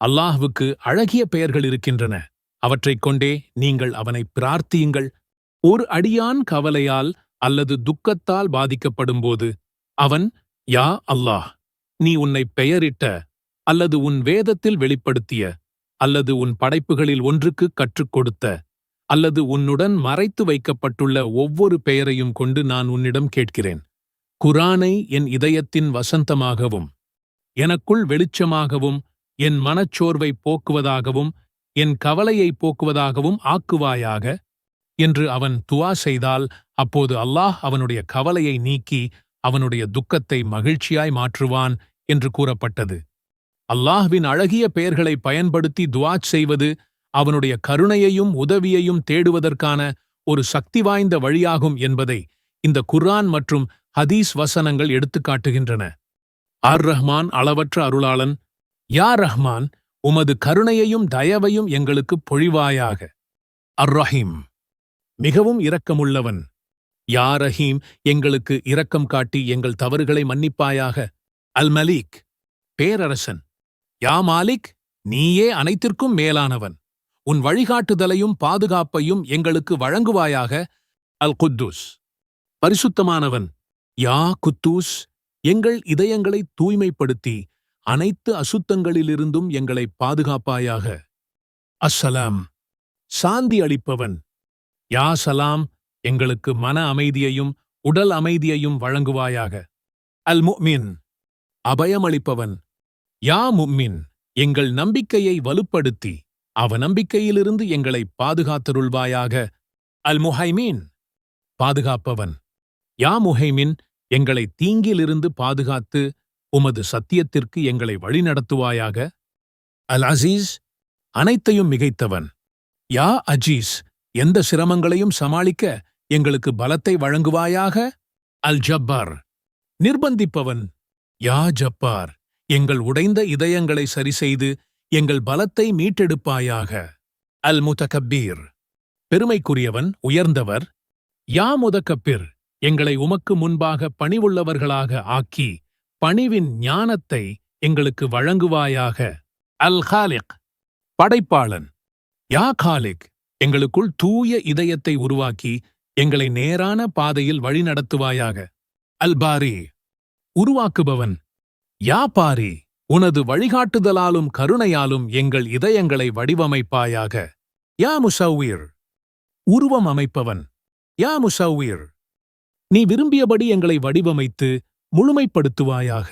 அல்லாஹ்வுக்கு அழகிய பெயர்கள் இருக்கின்றன. அவற்றைக் கொண்டே நீங்கள் அவனை பிரார்த்தியுங்கள். ஒரு அடியான் கவலையால் அல்லது துக்கத்தால் பாதிக்கப்படும்போது அவன், யா அல்லாஹ், நீ உன்னை பெயரிட்ட அல்லது உன் வேதத்தில் வெளிப்படுத்திய அல்லது உன் படைப்புகளில் ஒன்றுக்கு கற்றுக் கொடுத்த அல்லது உன்னுடன் மறைத்து வைக்கப்பட்டுள்ள ஒவ்வொரு பெயரையும் கொண்டு நான் உன்னிடம் கேட்கிறேன். குர்ஆனை என் இதயத்தின் வசந்தமாகவும் எனக்குள் வெளிச்சமாகவும் என் மனச்சோர்வை போக்குவதாகவும் என் கவலையை போக்குவதாகவும் ஆக்குவாயாக என்று அவன் துஆ செய்தால், அப்போது அல்லாஹ் அவனுடைய கவலையை நீக்கி அவனுடைய துக்கத்தை மகிழ்ச்சியாய் மாற்றுவான் என்று கூறப்பட்டது. அல்லாஹ்வின் அழகிய பெயர்களை பயன்படுத்தி துஆ செய்வது அவனுடைய கருணையையும் உதவியையும் தேடுவதற்கான ஒரு சக்தி வாய்ந்த வழியாகும் என்பதை இந்த குர்ஆன் மற்றும் ஹதீஸ் வசனங்கள் எடுத்துக்காட்டுகின்றன. அர் ரஹ்மான் அளவற்ற அருளாளன். யா ரஹ்மான், உமது கருணையையும் தயவையும் எங்களுக்கு பொழிவாயாக. அர் ரஹீம், மிகவும் இரக்கமுள்ளவன். யா ரஹீம், எங்களுக்கு இரக்கம் காட்டி எங்கள் தவறுகளை மன்னிப்பாயாக. அல் மலீக், பேரரசன். யா மாலிக், நீயே அனைத்திற்கும் மேலானவன். உன் வழிகாட்டுதலையும் பாதுகாப்பையும் எங்களுக்கு வழங்குவாயாக. அல் குத்தூஸ், பரிசுத்தமானவன். யா குத்தூஸ், எங்கள் இதயங்களை தூய்மைப்படுத்தி அனைத்து அசுத்தங்களிலிருந்தும் எங்களை பாதுகாப்பாயாக. அஸ்ஸலாம், சாந்தி அளிப்பவன். யா சலாம், எங்களுக்கு மன அமைதியையும் உடல் அமைதியையும் வழங்குவாயாக. அல் முஃமின், அபயமளிப்பவன். யா முஃமின், எங்கள் நம்பிக்கையை வலுப்படுத்தி அவநம்பிக்கையிலிருந்து எங்களை பாதுகாத்தருள்வாயாக. அல் முஹைமீன், பாதுகாப்பவன். யா முஹைமின், எங்களை தீங்கிலிருந்து பாதுகாத்து உமது சத்தியத்திற்கு எங்களை வழிநடத்துவாயாக. அல் அசீஸ், அனைத்தையும் மிகைத்தவன். யா அஜீஸ், எந்த சிரமங்களையும் சமாளிக்க எங்களுக்கு பலத்தை வழங்குவாயாக. அல் ஜப்பார், நிர்பந்திப்பவன். யா ஜப்பார், எங்கள் உடைந்த இதயங்களை சரிசெய்து எங்கள் பலத்தை மீட்டெடுப்பாயாக. அல் முதகப்பீர், பெருமைக்குரியவன், உயர்ந்தவர். யா முதக்கப்பிர், எங்களை உமக்கு முன்பாக பணிவுள்ளவர்களாக ஆக்கி பணிவின் ஞானத்தை எங்களுக்கு வழங்குவாயாக. அல் காலிக், படைப்பாளன். யா காலிக், எங்களுக்குள் தூய இதயத்தை உருவாக்கி எங்களை நேரான பாதையில் வழிநடத்துவாயாக. அல் பாரி, உருவாக்குபவன். யா பாரி, உனது வழிகாட்டுதலாலும் கருணையாலும் எங்கள் இதயங்களை வடிவமைப்பாயாக. யா முசவ்விர், உருவம் அமைப்பவன். யா முசவ்விர், நீ விரும்பியபடி எங்களை வடிவமைத்து முழுமைப்படுத்துவாயாக.